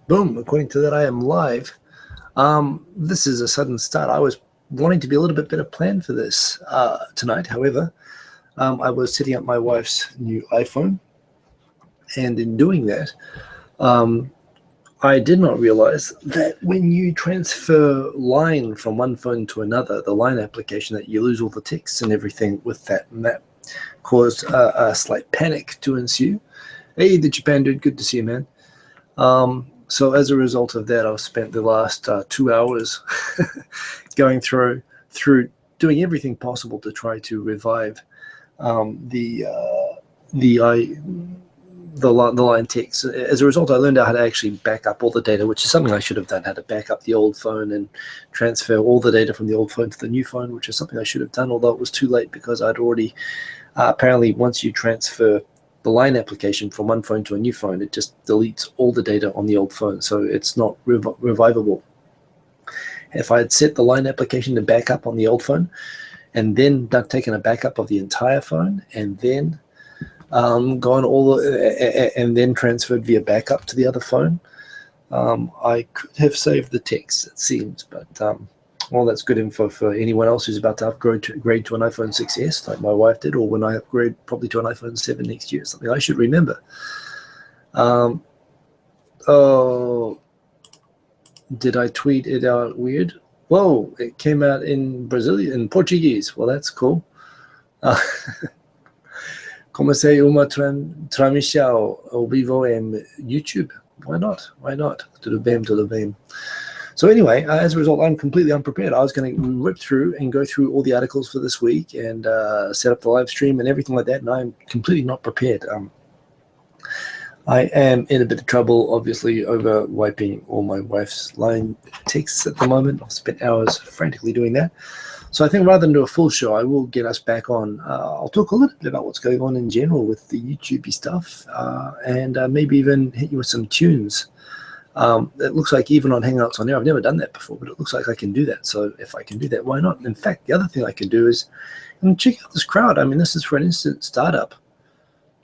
Boom, according to that, I am live. This is a sudden start. I was wanting to be a little bit better planned for this tonight. However, I was setting up my wife's new iPhone, and in doing that, I did not realize that when you transfer line from one phone to another, the line application, that you lose all the text and everything with that, and that caused a slight panic to ensue. Hey, the Japan dude, good to see you, man. So as a result of that, I've spent the last 2 hours going through doing everything possible to try to revive the line text. As a result, I learned out how to actually back up all the data, which is something I should have done, how to back up the old phone and transfer all the data from the old phone to the new phone, which is something I should have done, although it was too late because I'd already apparently once you transfer the line application from one phone to a new phone, it just deletes all the data on the old phone, so it's not revivable. If I had set the line application to back up on the old phone and then taken a backup of the entire phone and then gone and then transferred via backup to the other phone, I could have saved the text, it seems, but well, that's good info for anyone else who's about to upgrade to an iPhone 6s, like my wife did, or when I upgrade probably to an iPhone 7 next year. Something I should remember. Oh, did I tweet it out weird? Whoa, it came out in Brazilian, in Portuguese. Well, that's cool. Comecei uma transmissão ao vivo em YouTube. Why not? Why not? Tudo bem, tudo bem. So anyway, as a result, I'm completely unprepared. I was going to rip through and go through all the articles for this week and set up the live stream and everything like that, and I'm completely not prepared. I am in a bit of trouble, obviously, over wiping all my wife's line texts at the moment. I've spent hours frantically doing that. So I think rather than do a full show, I will get us back on. I'll talk a little bit about what's going on in general with the YouTube-y stuff and maybe even hit you with some tunes. It looks like even on Hangouts on air, I've never done that before, but it looks like I can do that. So if I can do that, why not? In fact, the other thing I can do is check out this crowd. I mean, this is for an instant startup.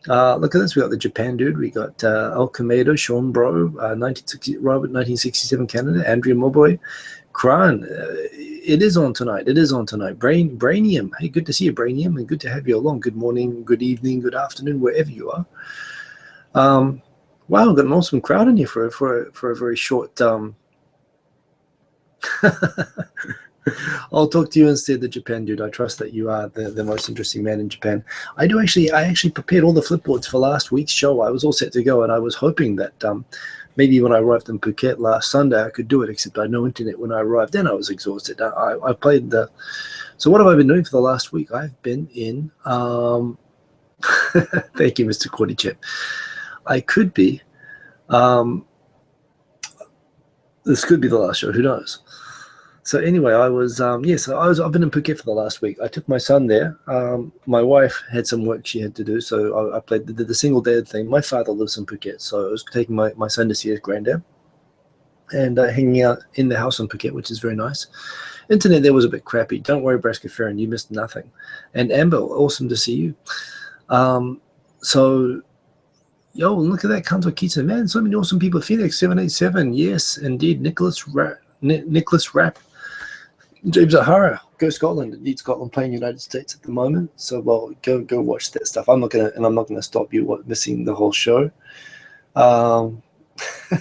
Look at this. We got the Japan dude. We got El Comedo, Sean Bro, 1960, Robert, 1967 Canada, Andrea Moboy, Kran. It is on tonight. It is on tonight. Brainium. Hey, good to see you, Brainium, and good to have you along. Good morning, good evening, good afternoon, wherever you are. Wow, we've got an awesome crowd in here for a very short. I'll talk to you instead, the Japan dude. I trust that you are the most interesting man in Japan. I actually prepared all the flipboards for last week's show. I was all set to go, and I was hoping that maybe when I arrived in Phuket last Sunday, I could do it, except I had no internet when I arrived. Then I was exhausted. I played the... So what have I been doing for the last week? I've been in... Thank you, Mr. Cordy Chip. I could be... this could be the last show. Who knows? So anyway, I've been in Phuket for the last week. I took my son there. My wife had some work she had to do, so I did the single dad thing. My father lives in Phuket, so I was taking my son to see his granddad and hanging out in the house in Phuket, which is very nice. Internet there was a bit crappy. Don't worry, Braskafarian, you missed nothing. And Amber, awesome to see you. So, yo, look at that, Kanto Kita, man. So many awesome people. Phoenix 787, yes, indeed. Nicholas Rapp. James O'Hara, go Scotland. Indeed, Scotland playing United States at the moment. So, well, go watch that stuff. I'm not gonna stop you missing the whole show.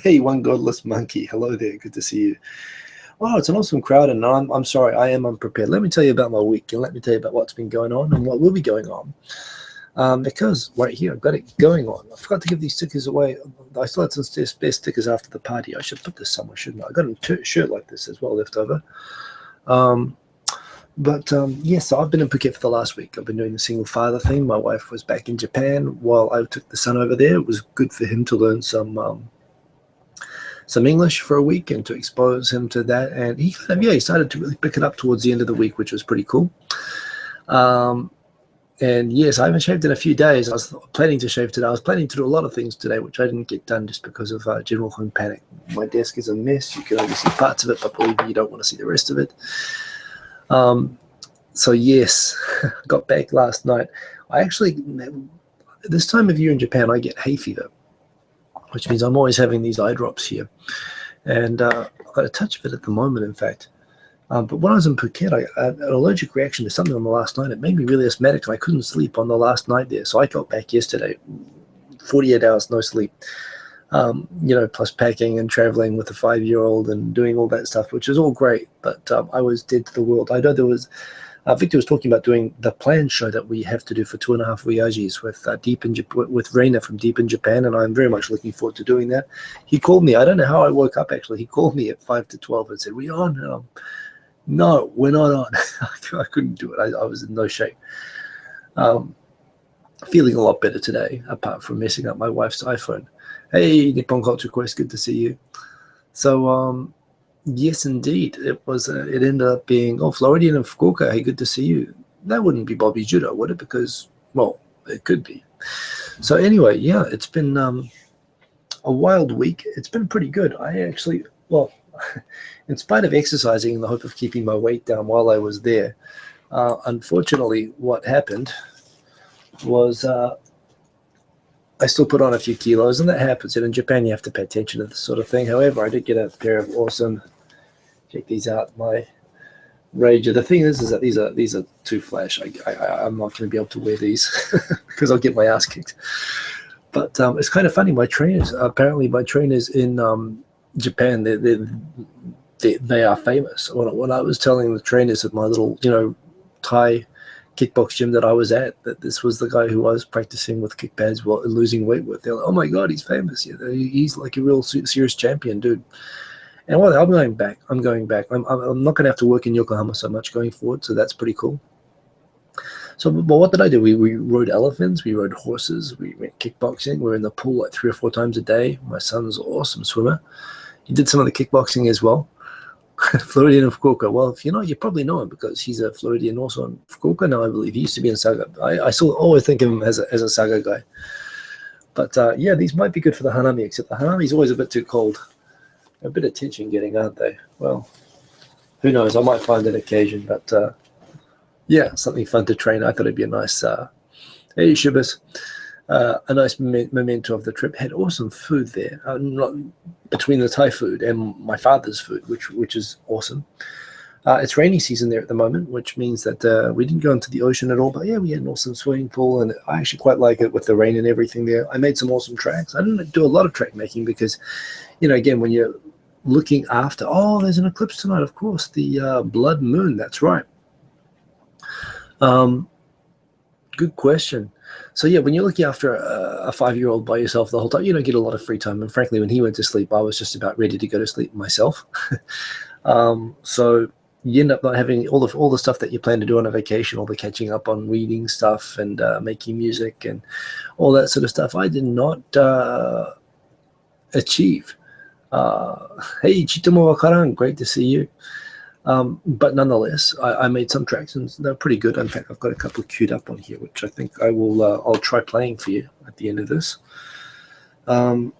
Hey, one godless monkey. Hello there. Good to see you. Wow, it's an awesome crowd, and I'm sorry, I am unprepared. Let me tell you about my week, and let me tell you about what's been going on and what will be going on. Because right here, I've got it going on. I forgot to give these stickers away. I still had some spare stickers after the party. I should put this somewhere, shouldn't I? I got a shirt like this as well left over. Yes, so I've been in Phuket for the last week. I've been doing the single father thing. My wife was back in Japan while I took the son over there. It was good for him to learn some English for a week and to expose him to that. And he he started to really pick it up towards the end of the week, which was pretty cool. And yes, I haven't shaved in a few days. I was planning to shave today. I was planning to do a lot of things today, which I didn't get done just because of general home panic. My desk is a mess. You can only see parts of it, but believe me, you don't want to see the rest of it. So yes, I got back last night. I actually, this time of year in Japan, I get hay fever. which means I'm always having these eye drops here. And I've got a touch of it at the moment, in fact. But when I was in Phuket, I had an allergic reaction to something on the last night. It made me really asthmatic, and I couldn't sleep on the last night there. So I got back yesterday, 48 hours, no sleep. Plus packing and traveling with a 5-year-old and doing all that stuff, which is all great. But I was dead to the world. I know there was Victor was talking about doing the planned show that we have to do for 2.5 Oyajis with Reina from Deep in Japan, and I'm very much looking forward to doing that. He called me. I don't know how I woke up, actually. He called me at 5 to 12 and said, "We on?" And no, we're not on. I couldn't do it. I was in no shape. Feeling a lot better today, apart from messing up my wife's iPhone. Hey, Nippon Culture Quest, good to see you. So, yes, indeed, it was. It ended up being Floridian and Fukuoka. Hey, good to see you. That wouldn't be Bobby Judo, would it? Because, well, it could be. So anyway, yeah, it's been a wild week. It's been pretty good. I actually, in spite of exercising in the hope of keeping my weight down while I was there, unfortunately, what happened was I still put on a few kilos, and that happens. And in Japan, you have to pay attention to this sort of thing. However, I did get a pair of awesome, check these out, my Rager. The thing is that these are too flash. I'm not going to be able to wear these because I'll get my ass kicked. But it's kind of funny. My trainers in Japan, they are famous. When I was telling the trainers at my little, Thai kickbox gym that I was at, that this was the guy who I was practicing with kick pads while losing weight with, they're like, "Oh my God, he's famous. Yeah, he's like a real serious champion, dude." And I'm going back. I'm not going to have to work in Yokohama so much going forward, so that's pretty cool. So, but what did I do? We rode elephants, we rode horses, we went kickboxing. We were in the pool like 3 or 4 times a day. My son's an awesome swimmer. He did some of the kickboxing as well. Floridian of Fukuoka. Well, if you know, you probably know him because he's a Floridian also in Fukuoka now, I believe. He used to be in Saga. I still always think of him as a Saga guy. But yeah, these might be good for the Hanami, except the Hanami is always a bit too cold. A bit of tension getting, aren't they? Well, who knows? I might find an occasion, but yeah, something fun to train. I thought it'd be a nice, hey, Shubas, a nice memento of the trip. Had awesome food there, not between the Thai food and my father's food, which is awesome. It's rainy season there at the moment, which means that we didn't go into the ocean at all. But yeah, we had an awesome swimming pool, and I actually quite like it with the rain and everything there. I made some awesome tracks. I didn't do a lot of track making because, again, when you're looking after, there's an eclipse tonight, of course, the blood moon. That's right. Good question. So yeah, when you're looking after a 5-year-old by yourself the whole time, you don't get a lot of free time. And frankly, when he went to sleep, I was just about ready to go to sleep myself. So you end up not having all the stuff that you plan to do on a vacation, all the catching up on reading stuff and making music and all that sort of stuff. I did not achieve. Hey, Chitomo Wakaran, great to see you. But nonetheless, I made some tracks and they're pretty good. In fact, I've got a couple queued up on here, which I think I will. I'll try playing for you at the end of this. Yeah.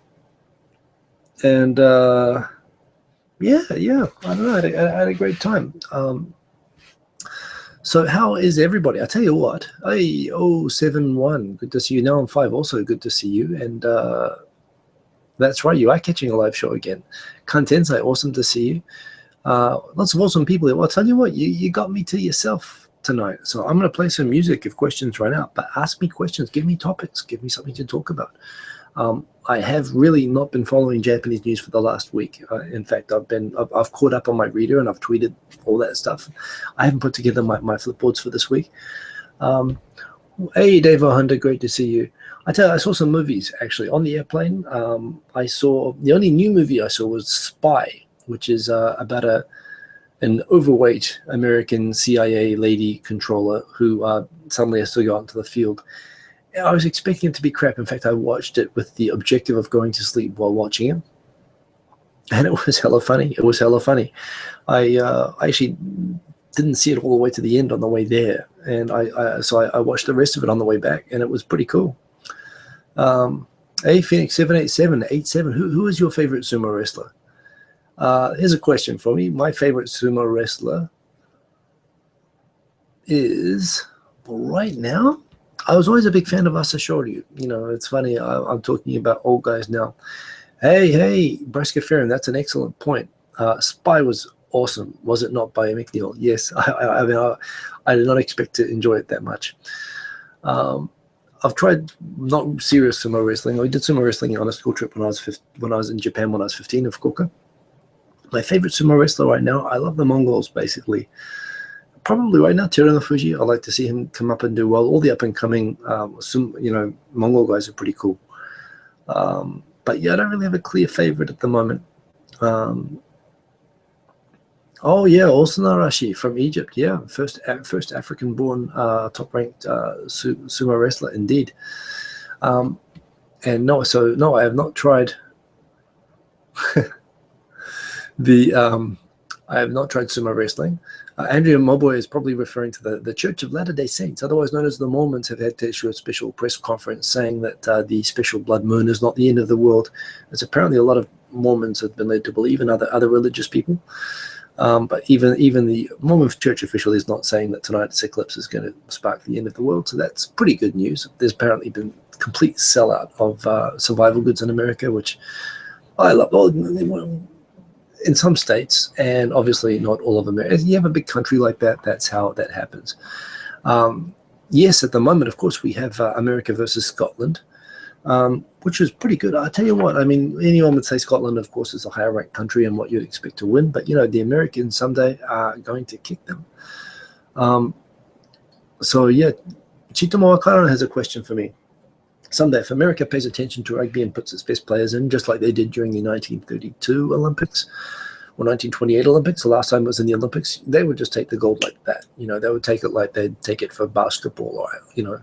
I don't know. I had a great time. So how is everybody? I tell you what. Hey, 071, good to see you. Now I'm 5, also good to see you. And that's right, you are catching a live show again. Kantensai, awesome to see you. Lots of awesome people there. Well, I'll tell you what, you got me to yourself tonight. So I'm going to play some music if questions run out. But ask me questions. Give me topics. Give me something to talk about. I have really not been following Japanese news for the last week. In fact, I've caught up on my reader and I've tweeted all that stuff. I haven't put together my flipboards for this week. Hey, Dave O'Hunter, great to see you. I saw some movies actually on the airplane. I saw the only new movie I saw was Spy, which is about an overweight American CIA lady controller who suddenly has to go out into the field. I was expecting it to be crap. In fact, I watched it with the objective of going to sleep while watching it. And it was hella funny. I actually didn't see it all the way to the end on the way there. And so I watched the rest of it on the way back, and it was pretty cool. Hey, Phoenix 78787, who is your favorite sumo wrestler? Here's a question for me. My favorite sumo wrestler is, right now, I was always a big fan of Asashoryu. You know, it's funny. I'm talking about old guys now. Hey, Breskafarian, that's an excellent point. Spy was awesome, was it not, by McNeil? Yes, I mean, I did not expect to enjoy it that much. I've tried not serious sumo wrestling. I did sumo wrestling on a school trip when I was in Japan when I was 15 in Fukuoka. My favorite sumo wrestler right now, I love the Mongols, basically. Probably right now, Teruno Fuji. I'd like to see him come up and do well. All the up-and-coming, Mongol guys are pretty cool. But yeah, I don't really have a clear favorite at the moment. Oh yeah, Osanarashi from Egypt. Yeah, first African-born top-ranked sumo wrestler, indeed. And no, I have not tried I have not tried sumo wrestling. Andrea Moboy is probably referring to the Church of Latter-day Saints, otherwise known as the Mormons, have had to issue a special press conference saying that the special blood moon is not the end of the world. As apparently a lot of Mormons have been led to believe, and other religious people. But even the Mormon Church official is not saying that tonight's eclipse is going to spark the end of the world. So that's pretty good news. There's apparently been complete sellout of survival goods in America, which I love. In some states, and obviously not all of America. You have a big country like that, that's how that happens. Yes, at the moment, of course, we have America versus Scotland, which is pretty good. I tell you what, I mean, anyone would say Scotland, of course, is a higher ranked country and what you'd expect to win, but, you know, the Americans someday are going to kick them. So, yeah, Chitomo Akara has a question for me. Someday, if America pays attention to rugby and puts its best players in, just like they did during the 1932 Olympics or 1928 Olympics, the last time it was in the Olympics, they would just take the gold like that. You know, they would take it like they'd take it for basketball or, you know,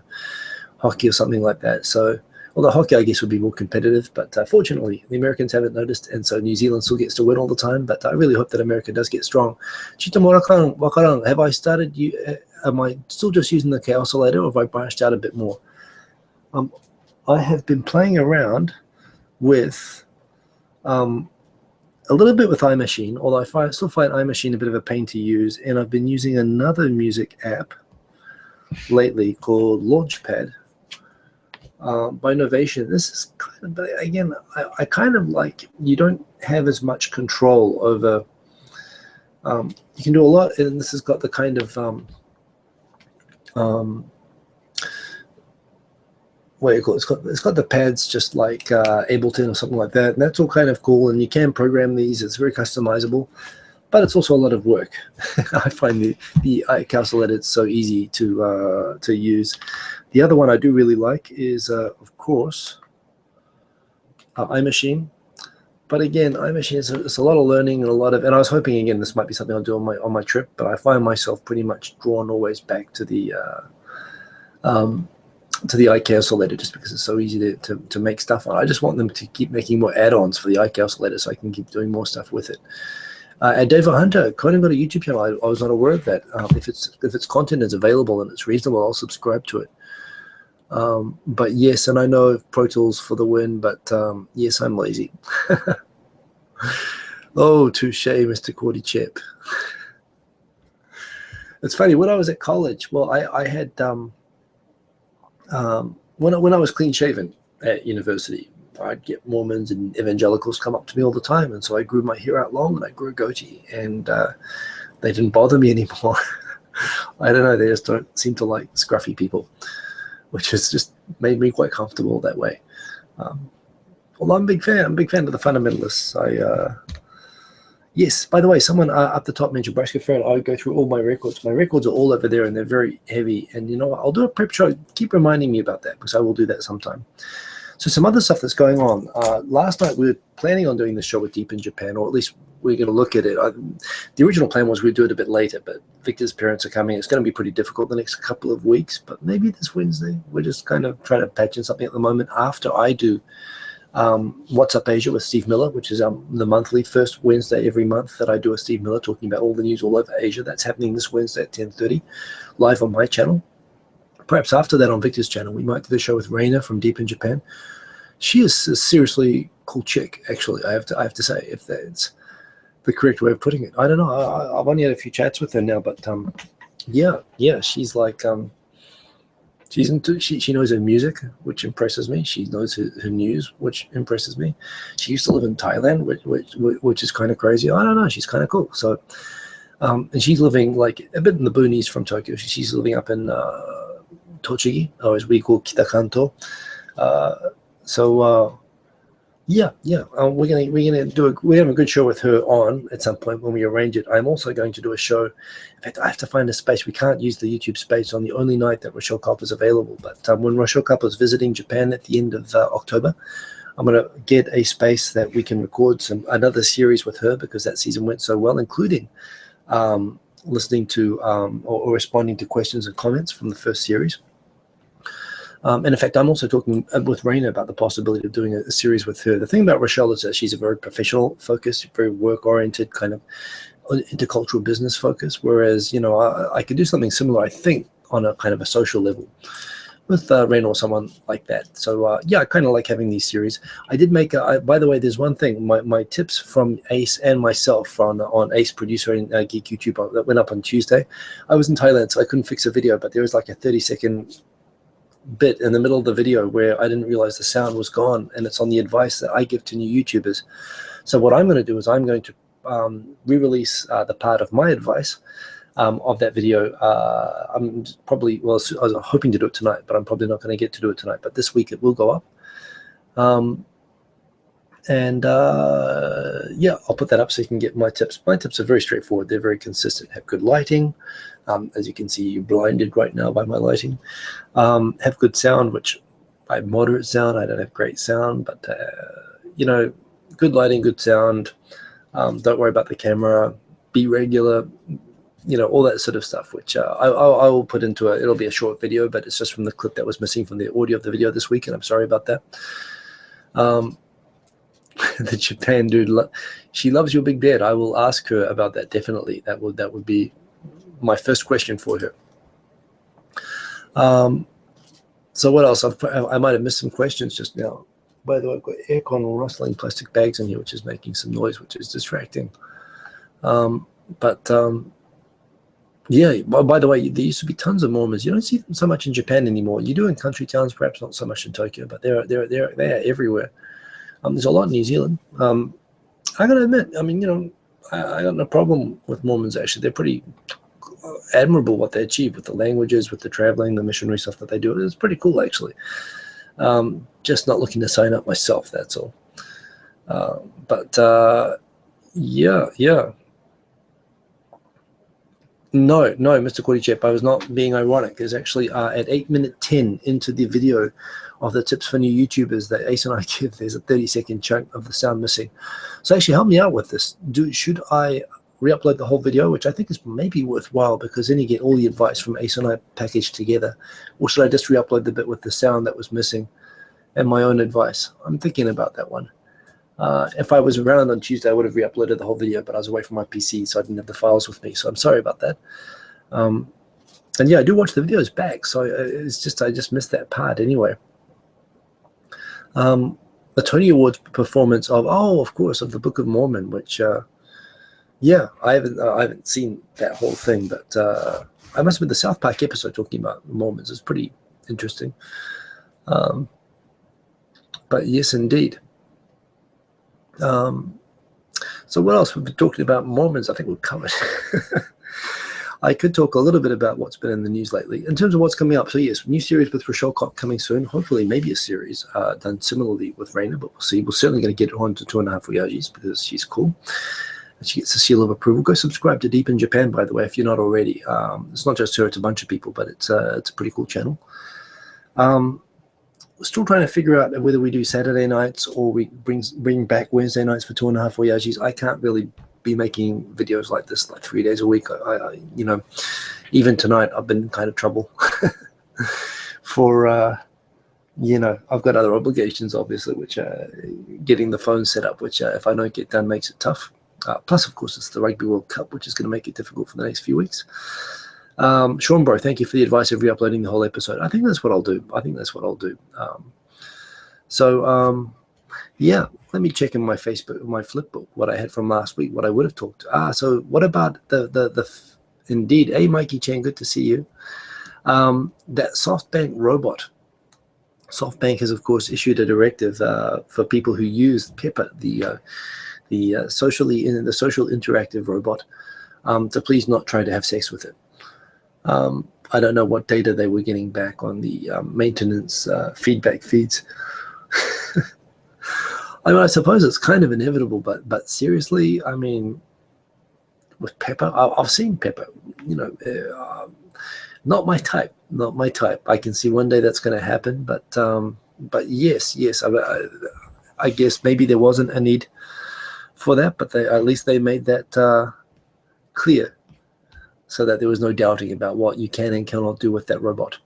hockey or something like that. So, although hockey, I guess, would be more competitive, but fortunately, the Americans haven't noticed, and so New Zealand still gets to win all the time, but I really hope that America does get strong. Chito Wakaran, have I started, am I still just using the Chaos oscillator, or have I branched out a bit more? I have been playing around with a little bit with iMachine, although I still find iMachine a bit of a pain to use, and I've been using another music app lately called Launchpad by Novation. This is kind of, but again, I kind of like, you don't have as much control over, you can do a lot, and this has got the kind of, what do you call it? It's got the pads just like Ableton or something like that, and that's all kind of cool. And you can program these; it's very customizable, but it's also a lot of work. I find the calculator it's so easy to use. The other one I do really like is, of course, iMachine. But again, iMachine it's a lot of learning and a lot of. And I was hoping again this might be something I'll do on my trip, but I find myself pretty much drawn always back to the IK oscillator just because it's so easy to make stuff on. I just want them to keep making more add-ons for the IK oscillator so I can keep doing more stuff with it. And Dave Hunter, Conan got a YouTube channel. I was not aware of that. If its content is available and it's reasonable, I'll subscribe to it. But yes, and I know Pro Tools for the win, but yes, I'm lazy. Oh, touche, Mr. Cordy Chip. It's funny, when I was at college, well, I had... when I was clean shaven at university, I'd get Mormons and evangelicals come up to me all the time, and so I grew my hair out long and I grew a goatee, and they didn't bother me anymore. I don't know, they just don't seem to like scruffy people, which has just made me quite comfortable that way. Well, I'm a big fan of the fundamentalists. Yes, by the way, someone up the top mentioned Braska Ferret. I go through all my records. My records are all over there, and they're very heavy. And you know what? I'll do a prep show. Keep reminding me about that, because I will do that sometime. So some other stuff that's going on. Last night, we were planning on doing the show with Deep in Japan, or at least we're going to look at it. The original plan was we'd do it a bit later, but Victor's parents are coming. It's going to be pretty difficult the next couple of weeks, but maybe this Wednesday. We're just kind of trying to patch in something at the moment after I do What's Up Asia with Steve Miller, which is the monthly first Wednesday every month that I do a Steve Miller talking about all the news all over Asia. That's happening this Wednesday at 10:30 live on my channel. Perhaps after that on Victor's channel, we might do the show with Raina from Deep in Japan. She is a seriously cool chick, actually. I have to say, if that's the correct way of putting it. I don't know. I've only had a few chats with her now, but yeah, she's like She's into, she knows her music, which impresses me. She knows her news, which impresses me. She used to live in Thailand, which is kind of crazy. I don't know. She's kind of cool. So, and she's living like a bit in the boonies from Tokyo. She's living up in Tochigi, or as we call Kitakanto. Yeah. We're have a good show with her on at some point when we arrange it. I'm also going to do a show. In fact, I have to find a space. We can't use the YouTube space on the only night that Rochelle Kopp is available. But when Rochelle Kopp is visiting Japan at the end of October, I'm going to get a space that we can record another series with her, because that season went so well, including listening to or responding to questions and comments from the first series. And in fact, I'm also talking with Raina about the possibility of doing a series with her. The thing about Rochelle is that she's a very professional focused, very work-oriented, kind of intercultural business focus, whereas, I could do something similar, I think, on a kind of a social level with Raina or someone like that. So, I kind of like having these series. I did make, by the way, there's one thing, my tips from Ace and myself on Ace Producer and Geek YouTube that went up on Tuesday. I was in Thailand, so I couldn't fix a video, but there was like a 30-second bit in the middle of the video where I didn't realize the sound was gone, and it's on the advice that I give to new YouTubers. So what I'm going to do is I'm going to re-release the part of my advice of that video. I'm probably, I was hoping to do it tonight, but I'm probably not going to get to do it tonight, but this week it will go up. I'll put that up so you can get my tips. My tips are very straightforward. They're very consistent. Have good lighting. As you can see, you're blinded right now by my lighting. Have good sound, which I have moderate sound. I don't have great sound, but, good lighting, good sound. Don't worry about the camera. Be regular, all that sort of stuff, which I will put into it'll be a short video, but it's just from the clip that was missing from the audio of the video this week, and I'm sorry about that. The Japan dude, she loves your big bed. I will ask her about that, definitely. That would be my first question for her. So what else? I might have missed some questions just now. By the way, I've got aircon rustling plastic bags in here, which is making some noise, which is distracting. By the way, there used to be tons of Mormons. You don't see them so much in Japan anymore. You do in country towns, perhaps not so much in Tokyo, but they're everywhere. There's a lot in New Zealand. I gotta admit, I got no problem with Mormons, actually. They're pretty admirable what they achieve with the languages, with the traveling, the missionary stuff that they do. It's pretty cool, actually. Just not looking to sign up myself, that's all. Yeah. No, Mr. Kordychep, I was not being ironic. There's actually at 8:10 into the video of the tips for new YouTubers that Ace and I give, there's a 30-second chunk of the sound missing. So actually help me out with this. Should I re-upload the whole video, which I think is maybe worthwhile, because then you get all the advice from Ace and I packaged together, or should I just re-upload the bit with the sound that was missing and my own advice? I'm thinking about that one. If I was around on Tuesday, I would have re-uploaded the whole video, but I was away from my PC, so I didn't have the files with me, so I'm sorry about that. And yeah, I do watch the videos back, so it's just I just missed that part anyway. The Tony Awards performance of the Book of Mormon, which I haven't seen that whole thing, but I must have been the South Park episode talking about Mormons. It's pretty interesting. But yes, indeed. So what else? We've been talking about Mormons. I think we've covered. I could talk a little bit about what's been in the news lately in terms of what's coming up. So yes, new series with Rochelle Kopp coming soon. Hopefully, maybe a series done similarly with Raina, but we'll see. We're certainly going to get her on to 2.5 Oyajis because she's cool. She gets a seal of approval. Go subscribe to Deep in Japan, by the way, if you're not already. It's not just her; it's a bunch of people, but it's a pretty cool channel. We're still trying to figure out whether we do Saturday nights or we bring back Wednesday nights for 2.5 Oyajis. I can't really be making videos like this like 3 days a week. I even tonight I've been in kind of trouble for I've got other obligations, obviously, which getting the phone set up, which if I don't get done makes it tough. Plus, of course, it's the Rugby World Cup, which is going to make it difficult for the next few weeks. Sean Bro, thank you for the advice of re-uploading the whole episode. I think that's what I'll do. Yeah, let me check in my Facebook, my Flipboard, what I had from last week, what I would have talked. So what about the indeed, hey, Mikey Chen, good to see you. That SoftBank robot. SoftBank has, of course, issued a directive for people who use Pepper, the social interactive robot, to please not try to have sex with it. I don't know what data they were getting back on the maintenance feedback feeds. I mean, I suppose it's kind of inevitable, but seriously, I mean, with Pepper, I've seen Pepper, not my type, not my type. I can see one day that's going to happen, but yes, I guess maybe there wasn't a need for that, but at least they made that clear, so that there was no doubting about what you can and cannot do with that robot.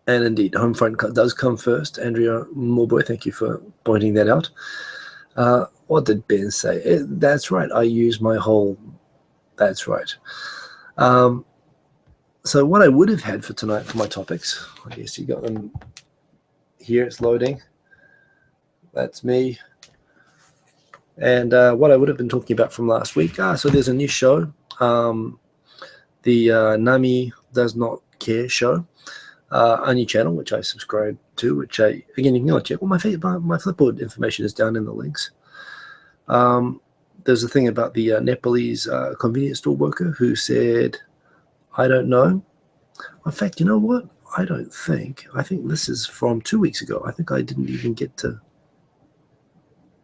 And indeed, Homefront does come first. Andrea Mulboy, thank you for pointing that out. What did Ben say? That's right. I use my whole. That's right. So what I would have had for tonight for my topics, I guess you got them here. It's loading. That's me. And what I would have been talking about from last week. So there's a new show, the Nami Does Not Care show, a new channel which I subscribe to. Which again, you can go check. Well, my Flipboard information is down in the links. There's a thing about the Nepalese convenience store worker who said, "I don't know." In fact, you know what? I think this is from 2 weeks ago. I think I didn't even get to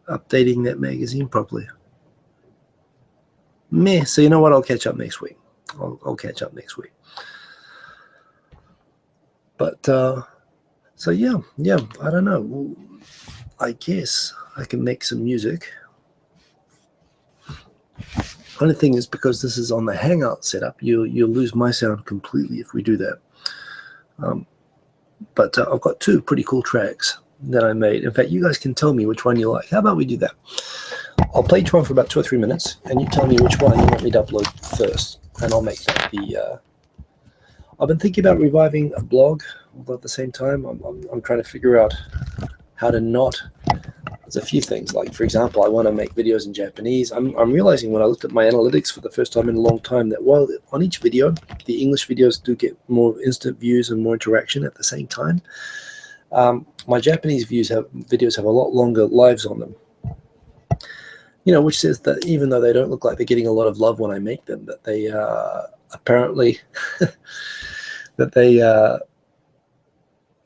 updating that magazine properly. Meh. So you know what? I'll catch up next week. I'll catch up next week. But so yeah. I don't know. I guess I can make some music. Only thing is, because this is on the Hangout setup, you'll lose my sound completely if we do that. But I've got two pretty cool tracks that I made. In fact, you guys can tell me which one you like. How about we do that? I'll play each one for about 2 or 3 minutes, and you tell me which one you want me to upload first, and I'll make that the. I've been thinking about reviving a blog, although at the same time, I'm trying to figure out how to not. There's a few things, like, for example, I want to make videos in Japanese. I'm realizing when I looked at my analytics for the first time in a long time that while on each video, the English videos do get more instant views and more interaction at the same time, my Japanese videos have a lot longer lives on them. Which says that even though they don't look like they're getting a lot of love when I make them, that they apparently that they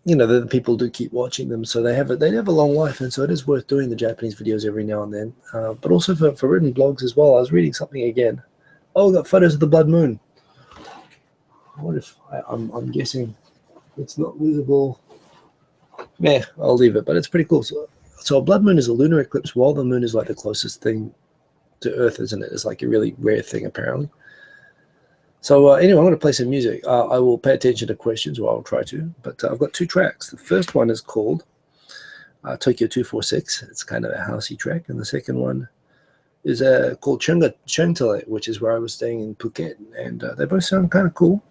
the people do keep watching them, so they have a long life, and so it is worth doing the Japanese videos every now and then. But also for written blogs as well. I was reading something again. Oh, I got photos of the blood moon. What if I'm guessing it's not visible? Yeah, I'll leave it, but it's pretty cool. So a blood moon is a lunar eclipse while the moon is like the closest thing to Earth, isn't it? It's like a really rare thing, apparently. So anyway, I'm going to play some music. I will pay attention to questions, or I'll try to. But I've got two tracks. The first one is called Tokyo 246. It's kind of a housey track. And the second one is called Chengtele, which is where I was staying in Phuket. And they both sound kind of cool.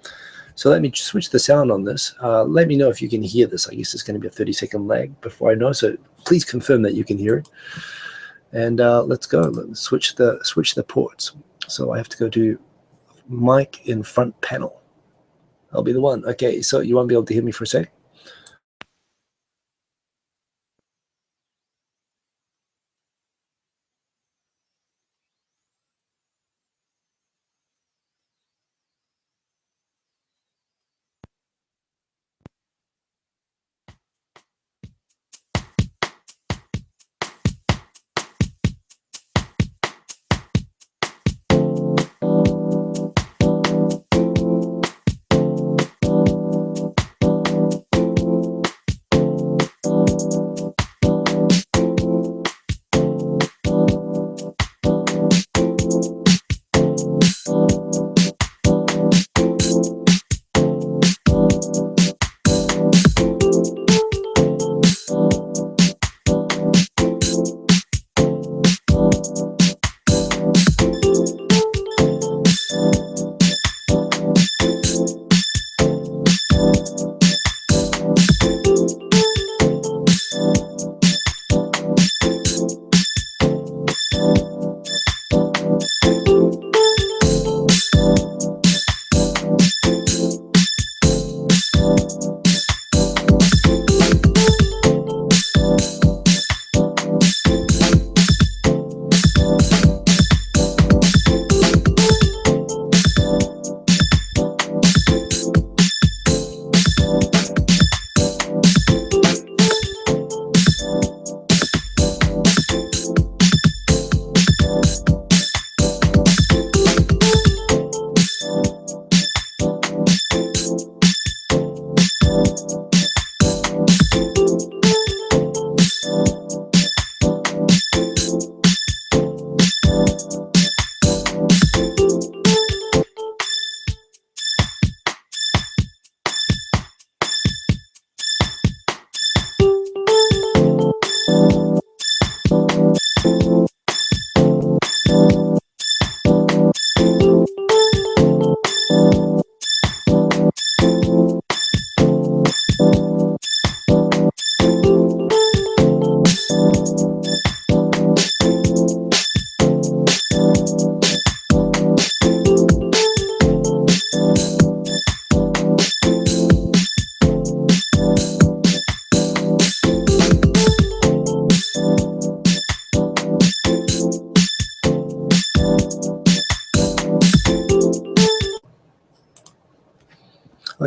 So let me switch the sound on this. Let me know if you can hear this. I guess it's going to be a 30-second lag before I know. So please confirm that you can hear it. And let's go. Let's switch the ports. So I have to go to mic in front panel. I'll be the one. Okay, so you won't be able to hear me for a sec.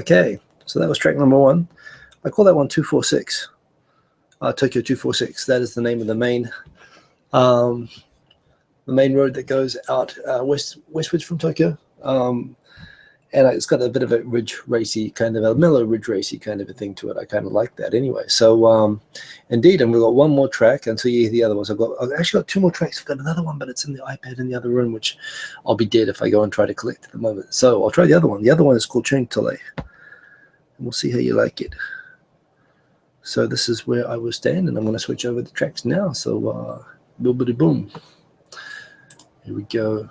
Okay, so that was track number 1. I call that one 246. Tokyo 246. That is the name of the main road that goes out westwards from Tokyo. And it's got a bit of a ridge racy kind of a mellow ridge racy kind of a thing to it. I kind of like that anyway. So indeed, and we've got one more track until you hear the other ones. I've actually got 2 more tracks. I've got another one, but it's in the iPad in the other room, which I'll be dead if I go and try to collect at the moment. So I'll try the other one. The other one is called Chintole, and we'll see how you like it. So this is where I will stand, and I'm going to switch over the tracks now. So boom, boom. Here we go.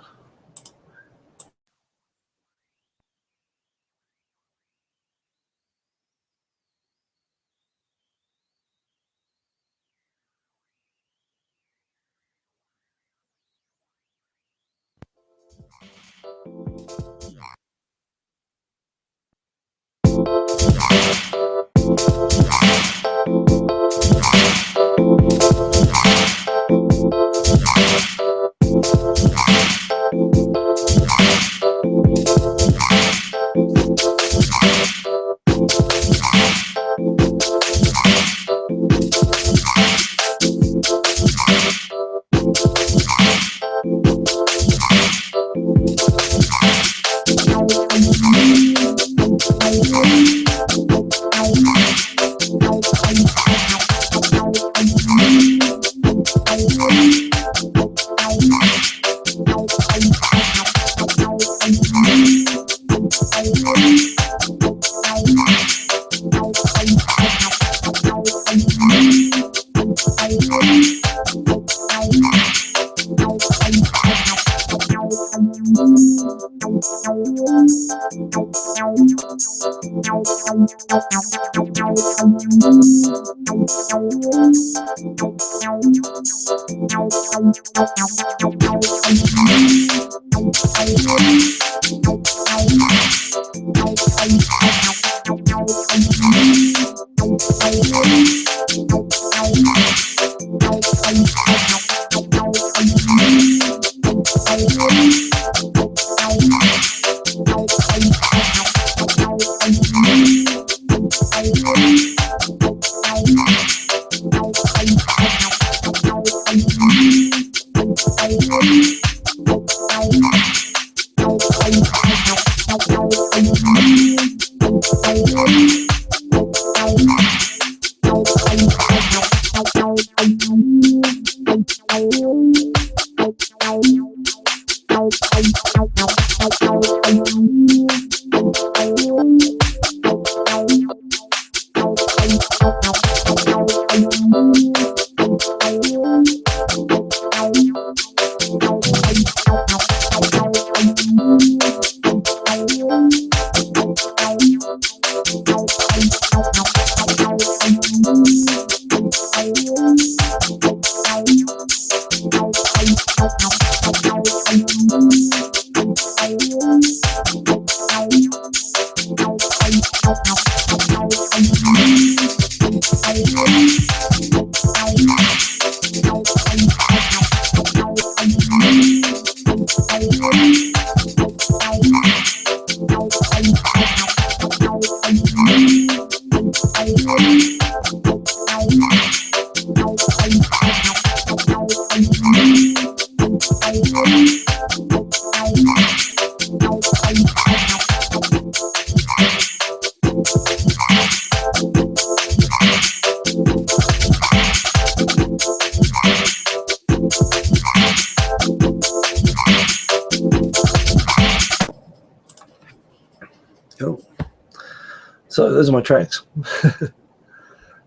So those are my tracks.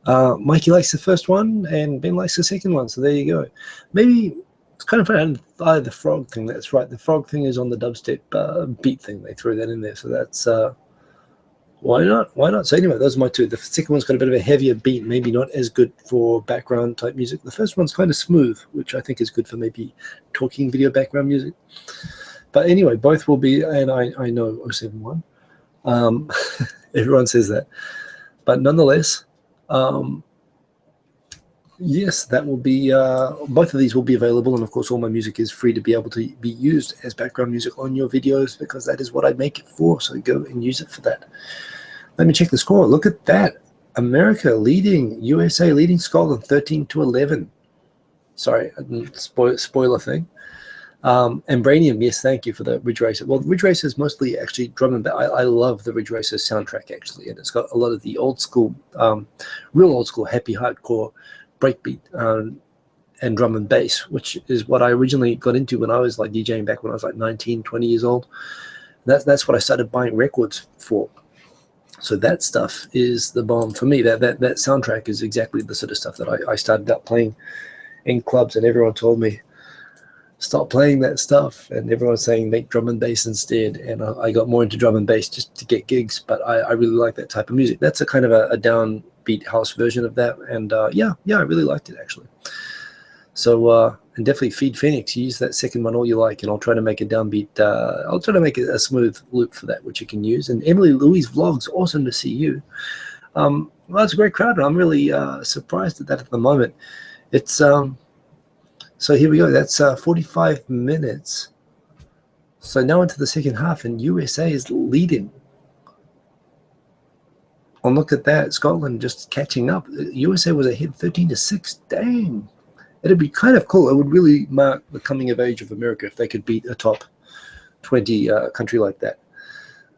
Mikey likes the first one, and Ben likes the second one. So there you go. Maybe it's kind of fun. The frog thing. That's right. The frog thing is on the dubstep beat thing. They threw that in there. So that's why not? Why not? So anyway, those are my 2. The second one's got a bit of a heavier beat, maybe not as good for background type music. The first one's kind of smooth, which I think is good for maybe talking video background music. But anyway, both will be, and I know 071. Everyone says that, but nonetheless, yes, that will be both of these will be available, and of course all my music is free to be able to be used as background music on your videos, because that is what I make it for. So go and use it for that. Let me check the score. Look at that. America leading, USA leading Scotland 13-11. Sorry, spoiler thing. And Brainium, yes, thank you for the Ridge Racer. Well, Ridge Racer is mostly actually drum and bass. I love the Ridge Racer soundtrack, actually, and it's got a lot of the old school, real old school, happy hardcore breakbeat and drum and bass, which is what I originally got into when I was like DJing back when I was like 19, 20 years old. That's what I started buying records for. So that stuff is the bomb for me. That soundtrack is exactly the sort of stuff that I started out playing in clubs, and everyone told me, stop playing that stuff, and everyone's saying make drum and bass instead, and I got more into drum and bass just to get gigs, but I really like that type of music. That's a kind of a downbeat house version of that, and yeah, I really liked it, actually. So and definitely Feed Phoenix, use that second one all you like, and I'll try to make a downbeat, I'll try to make a smooth loop for that, which you can use. And Emily Louise Vlogs, awesome to see you. Well, it's a great crowd, and I'm really surprised at that at the moment. It's so here we go. That's 45 minutes. So now into the second half, and USA is leading. Oh, look at that. Scotland just catching up. USA was ahead 13-6. Dang. It'd be kind of cool. It would really mark the coming of age of America if they could beat a top 20 country like that.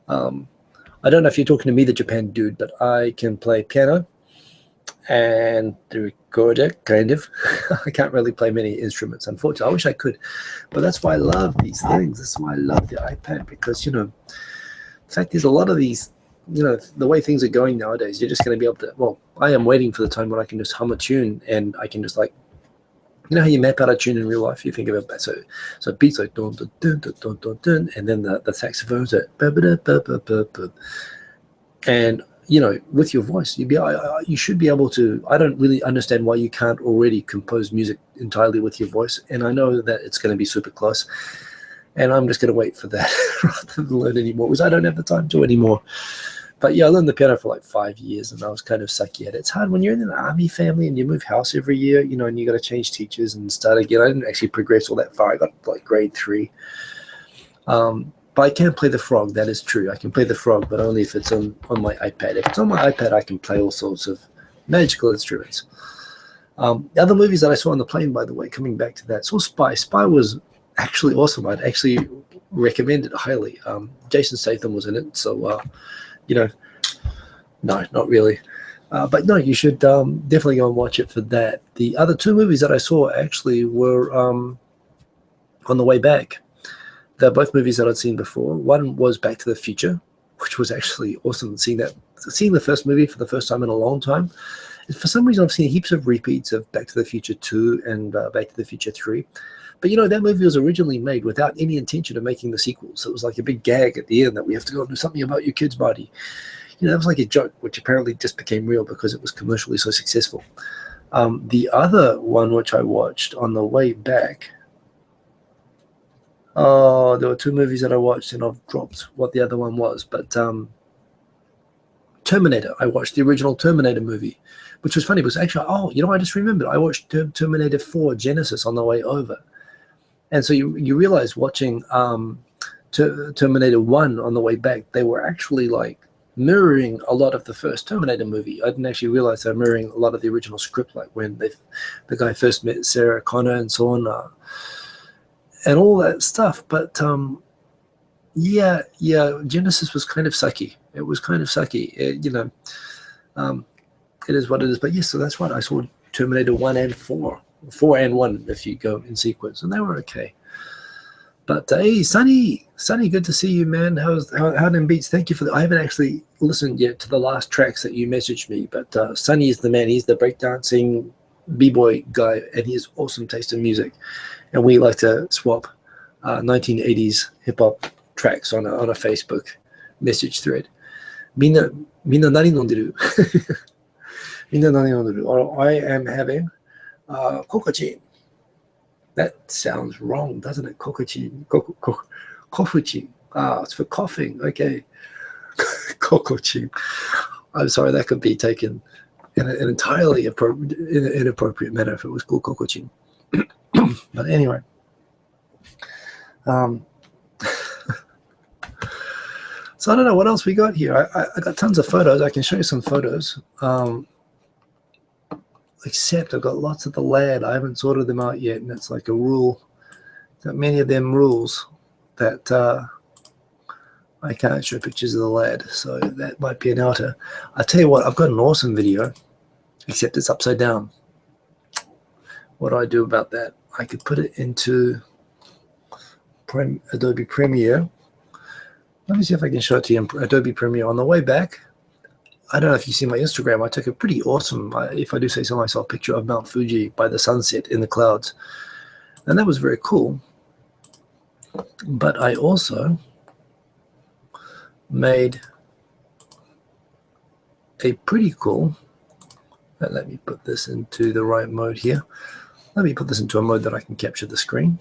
I don't know if you're talking to me, the Japan dude, but I can play piano and the recorder, kind of. I can't really play many instruments, unfortunately. I wish I could, but that's why I love these things. That's why I love the iPad, because, you know, in fact, there's a lot of these, you know, the way things are going nowadays, you're just going to be able to, well, I am waiting for the time when I can just hum a tune and I can just, like, you know how you map out a tune in real life? You think of it, so beats like dun dun dun dun dun dun dun, and then the saxophones are ba ba ba ba ba ba, and you know, with your voice, you should be able to. I don't really understand why you can't already compose music entirely with your voice, and I know that it's going to be super close, and I'm just going to wait for that rather than learn anymore, because I don't have the time to anymore. But yeah, I learned the piano for like 5 years, and I was kind of sucky at it. It's hard when you're in an army family and you move house every year, you know, and you got to change teachers and start again. I didn't actually progress all that far. I got like grade 3. But I can play the frog. That is true. I can play the frog, but only if it's on my iPad. If it's on my iPad, I can play all sorts of magical instruments. The other movies that I saw on the plane, by the way, coming back to that, saw Spy. Spy was actually awesome. I'd actually recommend it highly. Jason Statham was in it, so you know, no, not really. But no, you should definitely go and watch it for that. The other 2 movies that I saw actually were on the way back. They're both movies that I'd seen before. One was Back to the Future, which was actually awesome. Seeing the first movie for the first time in a long time. And for some reason, I've seen heaps of repeats of Back to the Future 2 and Back to the Future 3. But, you know, that movie was originally made without any intention of making the sequels. So it was like a big gag at the end that we have to go and do something about your kid's body. You know, that was like a joke, which apparently just became real because it was commercially so successful. The other one, which I watched on the way back, there were 2 movies that I watched, and I've dropped what the other one was. But Terminator, I watched the original Terminator movie, which was funny because actually, you know, I just remembered I watched Terminator 4 Genesis on the way over. And so you realize watching Terminator 1 on the way back, they were actually like mirroring a lot of the first Terminator movie. I didn't actually realize they were mirroring a lot of the original script, like when the guy first met Sarah Connor and so on, and all that stuff. But yeah, Genesis was kind of sucky. It was kind of sucky. You know, it is what it is. But yes, so that's right. I saw Terminator 1 and 4 and 1 if you go in sequence, and they were okay. But hey, Sonny, good to see you, man. How them beats? Thank you for that. I haven't actually listened yet to the last tracks that you messaged me, but Sonny is the man. He's the breakdancing b-boy guy, and he has awesome taste in music. And we like to swap 1980s hip hop tracks on a Facebook message thread. Minna nani nonderu? Minna nani nonderu? Or I am having Kokochin. That sounds wrong, doesn't it? Kokochin. Kofuchin. It's for coughing. Okay. Kokochin. I'm sorry, that could be taken in an entirely inappropriate manner if it was called Kokochin. But anyway. So I don't know what else we got here. I got tons of photos. I can show you some photos. Except I've got lots of the lad. I haven't sorted them out yet, and it's like a rule. Got many of them rules that I can't show pictures of the lad, so that might be an outer. I tell you what, I've got an awesome video, except it's upside down. What do I do about that? I could put it into Adobe Premiere. Let me see if I can show it to you in Adobe Premiere. On the way back, I don't know if you see my Instagram, I took a pretty awesome, if I do say so myself, picture of Mount Fuji by the sunset in the clouds. And that was very cool. But I also made a pretty cool, let me put this into the right mode here. Let me put this into a mode that I can capture the screen.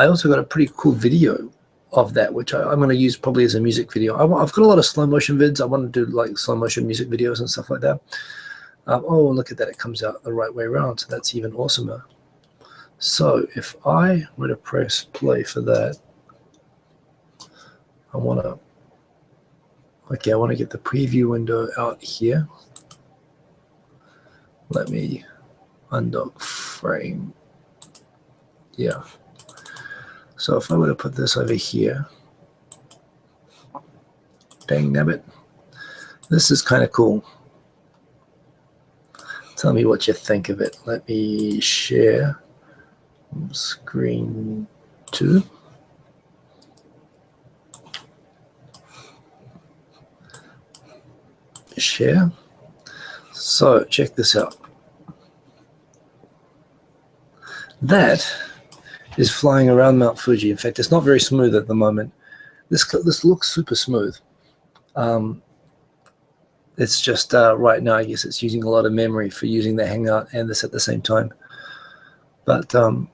I also got a pretty cool video of that, which I'm going to use probably as a music video. I've got a lot of slow motion vids. I want to do like slow motion music videos and stuff like that. Oh, look at that. It comes out the right way around. So that's even awesomer. So if I were to press play for that, I want to get the preview window out here. Let me undock frame. Yeah. So if I were to put this over here, dang nabbit, this is kind of cool. Tell me what you think of it. Let me share screen 2. Share. So check this out. That is flying around Mount Fuji. In fact, it's not very smooth at the moment. This looks super smooth. It's just right now, I guess it's using a lot of memory for using the Hangout and this at the same time. But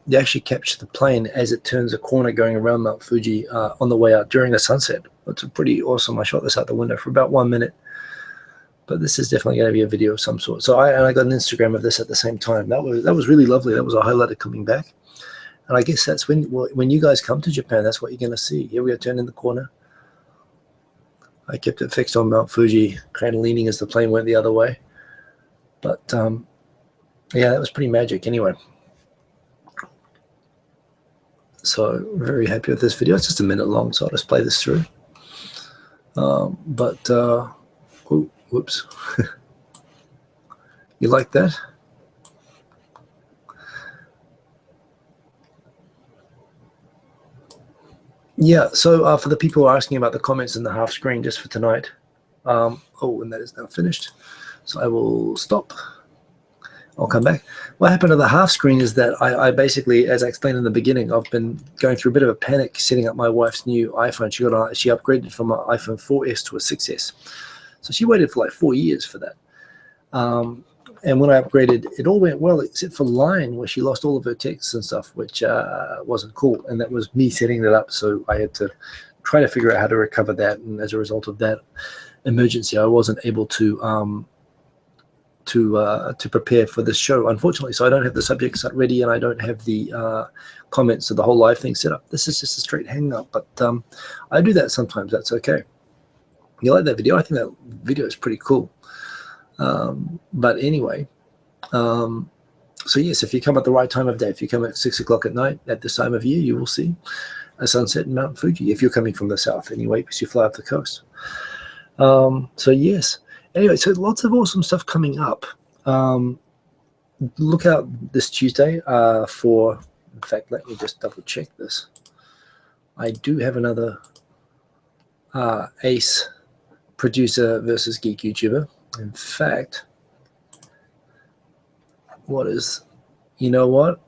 they actually capture the plane as it turns a corner going around Mount Fuji on the way out during the sunset. It's pretty awesome. I shot this out the window for about 1 minute. But this is definitely going to be a video of some sort. So I got an Instagram of this at the same time. That was really lovely. That was a highlight of coming back. And I guess that's when you guys come to Japan, that's what you're going to see. Here we are turning the corner. I kept it fixed on Mount Fuji, kind of leaning as the plane went the other way. But yeah, that was pretty magic anyway. So very happy with this video. It's just a minute long, so I'll just play this through. Oh, whoops. You like that? Yeah, so for the people who are asking about the comments in the half screen just for tonight, and that is now finished. So I will stop. I'll come back. What happened to the half screen is that I basically, as I explained in the beginning, I've been going through a bit of a panic setting up my wife's new iPhone. She upgraded from an iPhone 4S to a 6S. So she waited for like 4 years for that. And when I upgraded, it all went well except for Line, where she lost all of her texts and stuff, which wasn't cool. And that was me setting that up. So I had to try to figure out how to recover that. And as a result of that emergency, I wasn't able to prepare for this show, unfortunately. So I don't have the subject set ready, and I don't have the comments of the whole live thing set up. This is just a straight hangout, but I do that sometimes. That's okay. You like that video? I think that video is pretty cool. But anyway, so yes, if you come at the right time of day, if you come at 6 o'clock at night at this time of year, you will see a sunset in Mount Fuji, if you're coming from the south anyway, because you fly up the coast. So yes, anyway, so lots of awesome stuff coming up. Look out this Tuesday for, in fact, let me just double check this. I do have another Ace producer versus geek YouTuber. In fact, you know what?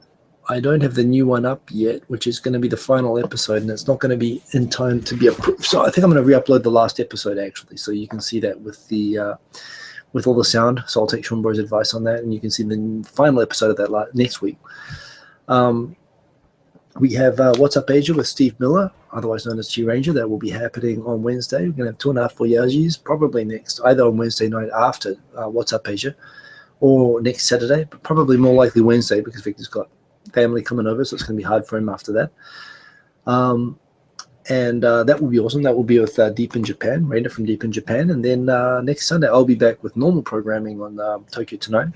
I don't have the new one up yet, which is going to be the final episode, and it's not going to be in time to be approved. So I think I'm going to re-upload the last episode, actually, so you can see that with the with all the sound. So I'll take Sean Bro's advice on that, and you can see the final episode of that next week. We have What's Up Asia with Steve Miller, otherwise known as G Ranger. That will be happening on Wednesday. We're going to have 2.5 Oyajis, probably next, either on Wednesday night after What's Up Asia, or next Saturday, but probably more likely Wednesday, because Victor's got family coming over, so it's going to be hard for him after that. And that will be awesome. That will be with Deep in Japan, Raina from Deep in Japan. And then next Sunday, I'll be back with normal programming on Tokyo Tonight.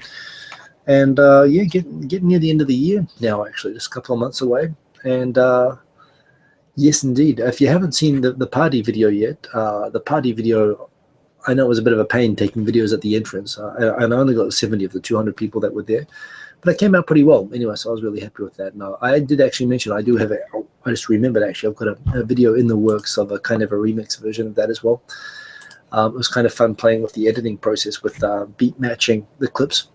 And yeah, getting near the end of the year now, actually, just a couple of months away. And yes, indeed. If you haven't seen the party video yet, the party video, I know it was a bit of a pain taking videos at the entrance. And I only got 70 of the 200 people that were there. But it came out pretty well anyway, so I was really happy with that. Now, I did actually mention I do have I just remembered actually, I've got a video in the works of a kind of a remix version of that as well. It was kind of fun playing with the editing process with beat matching the clips.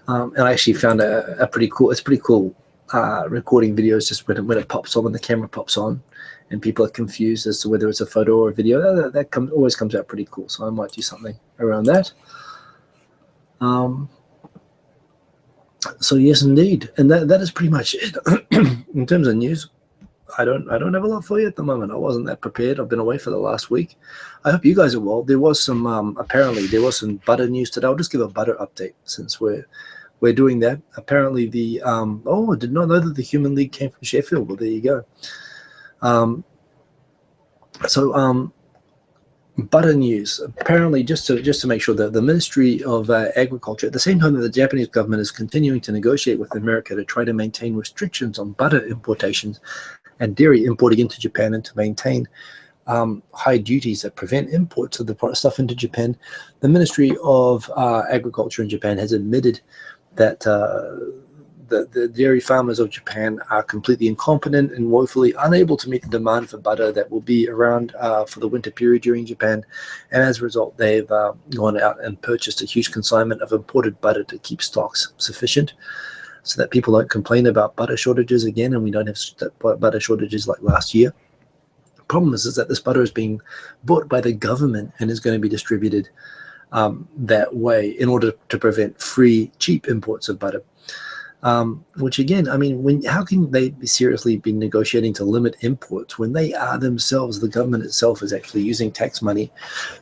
And I actually found it's pretty cool recording videos just when it pops on, when the camera pops on, and people are confused as to whether it's a photo or a video. That always comes out pretty cool, so I might do something around that. So yes, indeed, and that is pretty much it. In terms of news, I don't have a lot for you at the moment. I wasn't that prepared. I've been away for the last week. I hope you guys are well. There was some apparently there was some butter news today. I'll just give a butter update since we're doing that. Apparently the I did not know that the Human League came from Sheffield. Well, there you go. Butter news. Apparently, just to make sure that the Ministry of Agriculture, at the same time that the Japanese government is continuing to negotiate with America to try to maintain restrictions on butter importations and dairy importing into Japan, and to maintain high duties that prevent imports of the stuff into Japan, the Ministry of Agriculture in Japan has admitted that the dairy farmers of Japan are completely incompetent and woefully unable to meet the demand for butter that will be around for the winter period during Japan. And as a result, they've gone out and purchased a huge consignment of imported butter to keep stocks sufficient so that people don't complain about butter shortages again, and we don't have butter shortages like last year. The problem is that this butter is being bought by the government and is going to be distributed that way in order to prevent free, cheap imports of butter. Which again, I mean, how can they seriously be negotiating to limit imports when they are themselves, the government itself is actually using tax money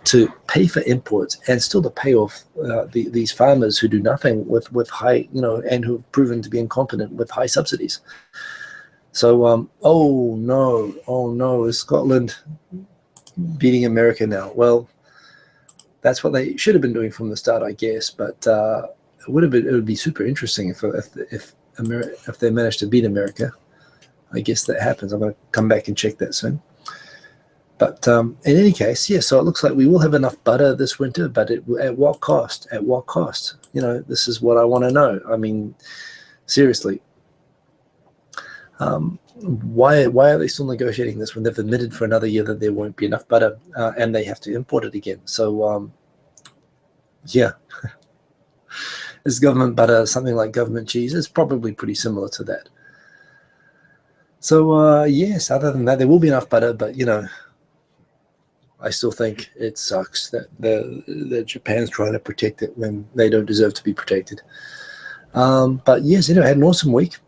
to pay for imports and still to pay off these farmers who do nothing with high, and who have proven to be incompetent with high subsidies. So, oh no, is Scotland beating America now? Well, that's what they should have been doing from the start, I guess, but it would be super interesting if they managed to beat America. I guess that happens. I'm going to come back and check that soon. But in any case, yeah. So it looks like we will have enough butter this winter, but at what cost? At what cost? This is what I want to know. I mean, seriously, why are they still negotiating this when they've admitted for another year that there won't be enough butter and they have to import it again? So yeah. Is government butter something like government cheese? It's probably pretty similar to that. So yes, other than that, there will be enough butter, but I still think it sucks that Japan's trying to protect it when they don't deserve to be protected. But yes, I had an awesome week,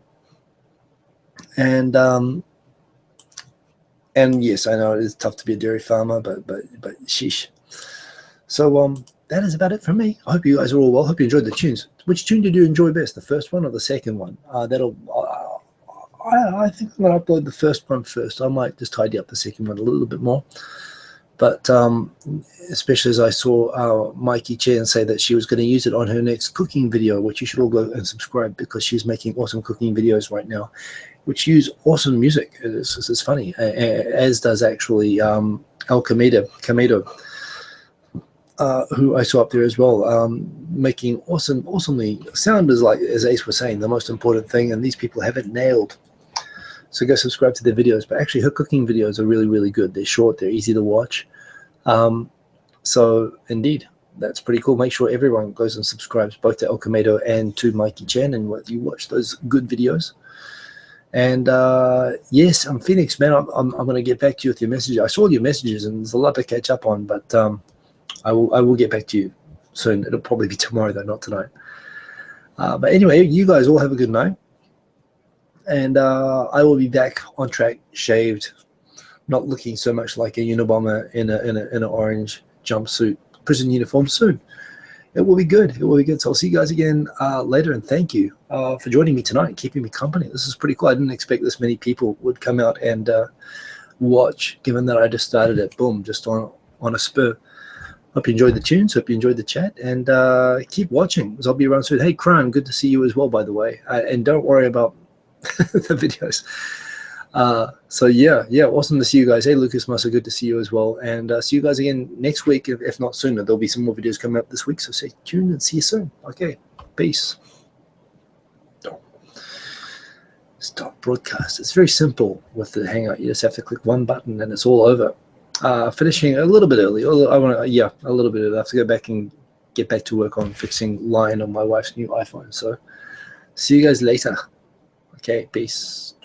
and yes, I know it is tough to be a dairy farmer, but sheesh. So that is about it from me. I hope you guys are all well. Hope you enjoyed the tunes. Which tune did you enjoy best, the first one or the second one? I think I'm going to upload the first one first. I might just tidy up the second one a little bit more. But especially as I saw Mikey Chen say that she was going to use it on her next cooking video, which you should all go and subscribe, because she's making awesome cooking videos right now, which use awesome music. It's funny, as does actually El Kamedo, who I saw up there as well, making awesomely sound is, like as Ace was saying, the most important thing, and these people have it nailed. So go subscribe to their videos. But actually, her cooking videos are really, really good. They're short, they're easy to watch. So indeed, that's pretty cool. Make sure everyone goes and subscribes both to El Kamedo and to Mikey Chen, and you watch those good videos. And yes, I'm Phoenix, man. I'm going to get back to you with your messages. I saw your messages, and there's a lot to catch up on, but I will get back to you soon. It'll probably be tomorrow, though, not tonight. But anyway, you guys all have a good night. And I will be back on track, shaved, not looking so much like a Unabomber in an orange jumpsuit prison uniform soon. It will be good. It will be good. So I'll see you guys again later, and thank you for joining me tonight and keeping me company. This is pretty cool. I didn't expect this many people would come out and watch, given that I just started it, boom, just on a spur. Hope you enjoyed the tunes. Hope you enjoyed the chat, and keep watching, because I'll be around soon. Hey, Kran, good to see you as well, by the way. And don't worry about the videos. So yeah, awesome to see you guys. Hey, Lucas Musser, good to see you as well. And see you guys again next week, if not sooner. There'll be some more videos coming up this week, so stay tuned and see you soon. Okay, peace. Stop broadcast. It's very simple with the Hangout. You just have to click one button and it's all over. Finishing a little bit early. I want to, a little bit early. I have to go back and get back to work on fixing line on my wife's new iPhone. So see you guys later. Okay, peace.